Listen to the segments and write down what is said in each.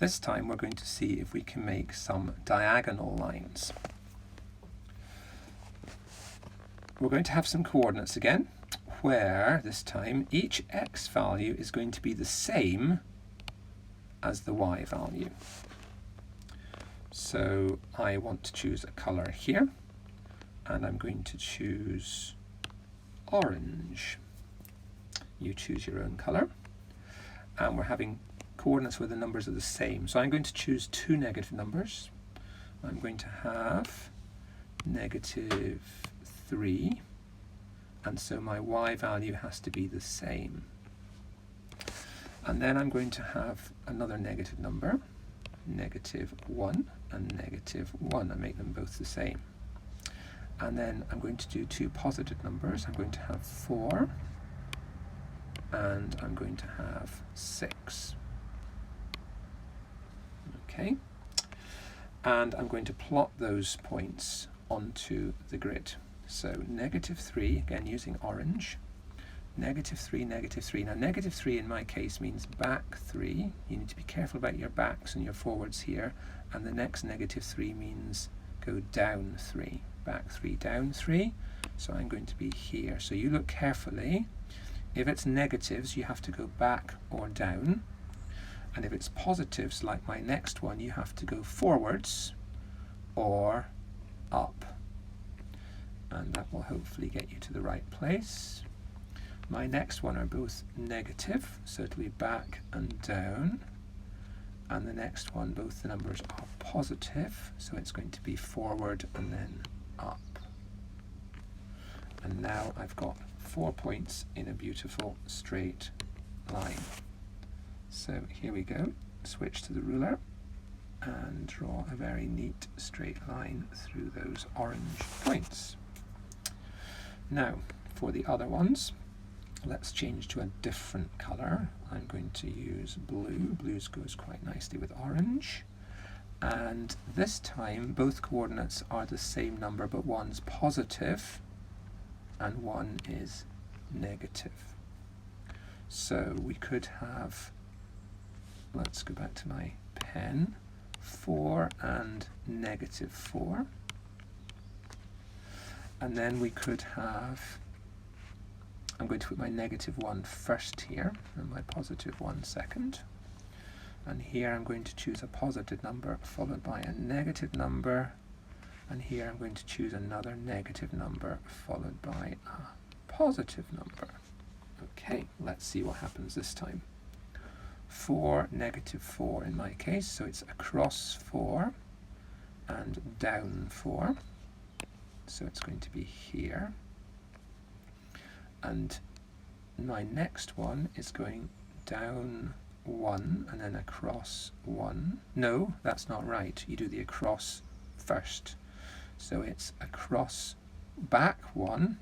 This time we're going to see if we can make some diagonal lines. We're going to have some coordinates again, where this time each x value is going to be the same as the y value. So I want to choose a color here, and I'm going to choose orange. You choose your own color, and we're having coordinates where the numbers are the same. So I'm going to choose two negative numbers. I'm going to have -3, and so my y value has to be the same. And then I'm going to have another negative number, -1 and -1, and make them both the same. And then I'm going to do two positive numbers. I'm going to have 4 and I'm going to have 6. Okay, and I'm going to plot those points onto the grid. So -3, again using orange, -3, -3. Now -3 in my case means back 3. You need to be careful about your backs and your forwards here. And the next -3 means go down 3. Back 3, down 3. So I'm going to be here. So you look carefully. If it's negatives, you have to go back or down. And if it's positives, like my next one, you have to go forwards or up. And that will hopefully get you to the right place. My next one are both negative, so it'll be back and down. And the next one, both the numbers are positive, so it's going to be forward and then up. And now I've got 4 points in a beautiful straight line. So here we go, switch to the ruler and draw a very neat straight line through those orange points. Now, for the other ones, let's change to a different colour. I'm going to use blue. Blue goes quite nicely with orange. And this time, both coordinates are the same number, but one's positive and one is negative. So we could have, let's go back to my pen, 4 and -4. And then we could have, I'm going to put my -1 first here and my +1 second. And here I'm going to choose a positive number followed by a negative number. And here I'm going to choose another negative number followed by a positive number. Okay, let's see what happens this time. 4, -4 in my case, so it's across 4 and down 4. So it's going to be here. And my next one is going down 1 and then across 1. No, that's not right. You do the across first. So it's across back 1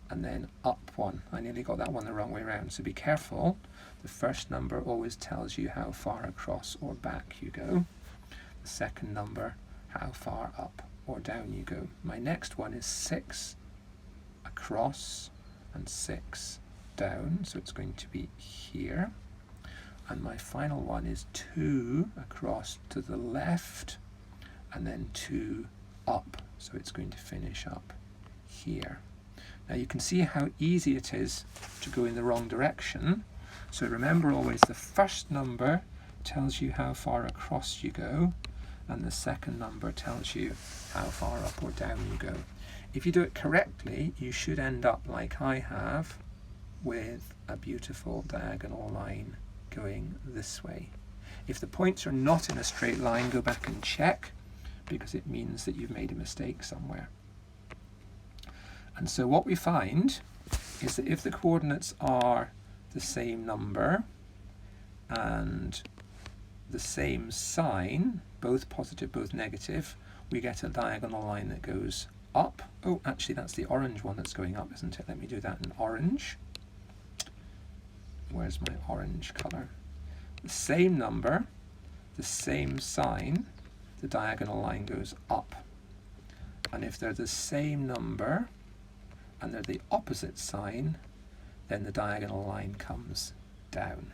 and then up 1. I nearly got that one the wrong way around, so be careful. The first number always tells you how far across or back you go. The second number, how far up or down you go. My next one is 6 across and 6 down, so it's going to be here. And my final one is 2 across to the left and then 2 up, so it's going to finish up here. Now you can see how easy it is to go in the wrong direction. So remember always the first number tells you how far across you go, and the second number tells you how far up or down you go. If you do it correctly, you should end up like I have, with a beautiful diagonal line going this way. If the points are not in a straight line, go back and check, because it means that you've made a mistake somewhere. And so what we find is that if the coordinates are the same number and the same sign, both positive, both negative, we get a diagonal line that goes up. Oh, actually that's the orange one that's going up, isn't it? Let me do that in orange. Where's my orange colour? The same number, the same sign, the diagonal line goes up. And if they're the same number and they're the opposite sign, then the diagonal line comes down.